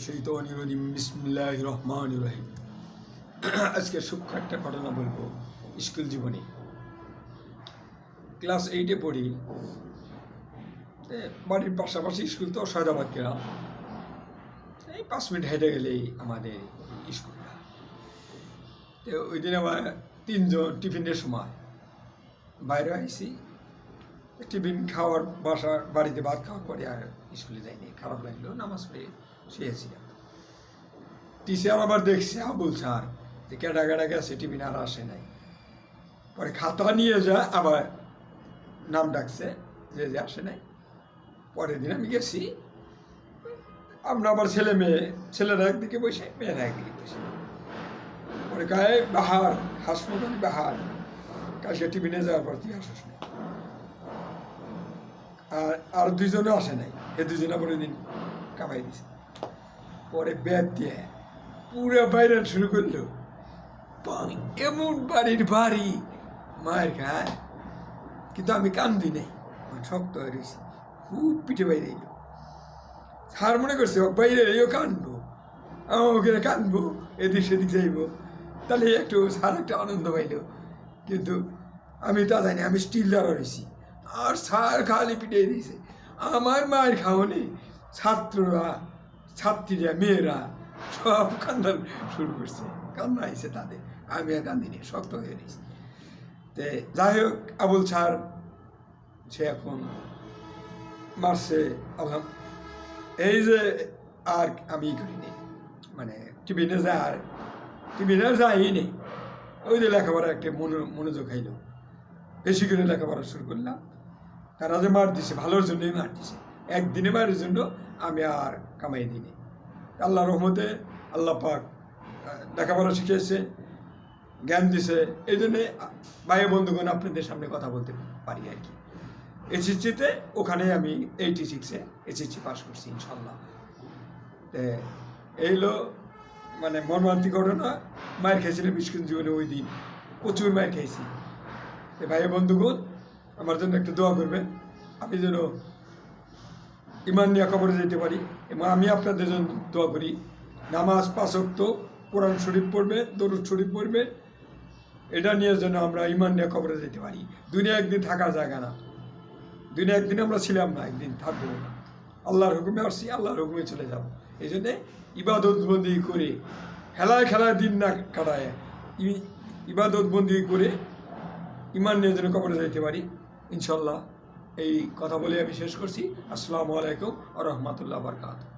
শাইতানির রাজিম বিসমিল্লাহির রহমানির রহিম। আজকে সূক্ষ্ম একটা ঘটনা বলবো স্কুল জীবনে। ক্লাস 8-এ পড়ি, বাড়ির পাশাপাশি স্কুল তো সয়দাবাদ গ্রাম, এই 5 মিনিট হেঁটে গেলেই আমাদের স্কুলটা। তো ওই দিন আমার 3জন টিফিনের সময় বাইরে আইসি, টিফিন খাওয়ার বাড়িতে ভাত খাওয়ার পরে আর স্কুলে যাইনি, খারাপ লাগলো, নামাজ পড়ে শুয়েছিলাম। টিচার আবার দেখছে আবুল স্যার যে কেডা কেডা গেছে, টিফিন আর আসে নাই। পরে খাতা নিয়ে যা আবার নাম ডাকছে যে যে আসে নাই। পরের দিন আমি গেছি, আমরা আবার ছেলেরা একদিকে বসে, মেয়েরা একদিকে বসে। পরে গায়ে বাহার হাসমুদানি বাহার, কালকে টিফিনে যাওয়ার পর তুই আসিস না। আর 2জনও আসে নাই, এ 2জন আবার ওই দিন কামাই দিছে। পরে ব্যাগ দিয়ে পুরো বাইরে শুরু করলো, এমন বাড়ির বাড়ি মায়ের খায়। কিন্তু আমি কান্দি নেই, শক্ত হয়ে রয়েছি, খুব পিঠে বাইরে এলো। স্যার মনে করছে বাইরে এলেও কানবো, ওখানে কানবো, এদিক সেদিক যাইবো, তাহলে একটু স্যার একটা আনন্দ পাইল। কিন্তু আমি তা জানি, আমি স্টিল দাঁড়া রয়েছি, আর স্যার খালি পিটিয়ে দিয়েছে। আমার মায়ের খাওয়ানি ছাত্রীরা মেয়েরা সব কান্দান শুরু করছে, কান্না আইসে তাদের। আমি আর কান্দিনি, শক্ত হয়ে নিয়েছি। তো যাই হোক, আবুল স্যার সে এখন মারছে আলহাম, এই যে আর আমি করিনি, মানে টিফিনে যাইনি। ওই যে লেখাপড়া একটা মনোযোগ খাইল, বেশি করে লেখাপড়া শুরু করলাম। তারা যে মার দিছে, ভালোর জন্যই মার দিছে, একদিনে মারের জন্য আমি আর কামাই দিইনি। আল্লাহ রহমতে আল্লাহ পাক লেখাপড়া শিখিয়েছে, জ্ঞান দিছে, এই জন্যে ভাই বন্ধুগণ আপনাদের সামনে কথা বলতে পারি আর কি। এসএসসিতে ওখানে আমি 86-এ এসএসসি পাস করছি ইনশাল্লাহ। এই হলো মানে মর্মান্তিক ঘটনা। মায়ের খেয়েছিলাম স্কুল জীবনে, ওই দিন প্রচুর মায়ের খেয়েছি। ভাই বন্ধুগণ আমার জন্য একটু দোয়া করবেন, আমি যেন ইমান নিয়ে কবরে যেতে পারি, এবং আমি আপনাদের জন্য দোয়া করি। নামাজ 5 ওয়াক্ত, কোরআন শরীফ পড়বে, দরুদ শরীফ পড়বে, এটা নিয়ে যেন আমরা ইমান নিয়ে কবরে যেতে পারি। দুনিয়া একদিন থাকার জায়গা না, দুনিয়া একদিন আমরা ছিলাম না, একদিন থাকবো না। আল্লাহর হুকুমে আসছি, আল্লাহর হুকুমে চলে যাব। এই জন্যে ইবাদত বন্দি করে, খেলায় দিন না কাটায়, ইবাদত বন্দি করে ইমান নিয়ে যেন কবরে যেতে পারি ইনশাল্লাহ। এই কথা বলে আমি শেষ করছি। আসসালামু আলাইকুম ওয়া রাহমাতুল্লাহি ওয়া বারাকাতুহু।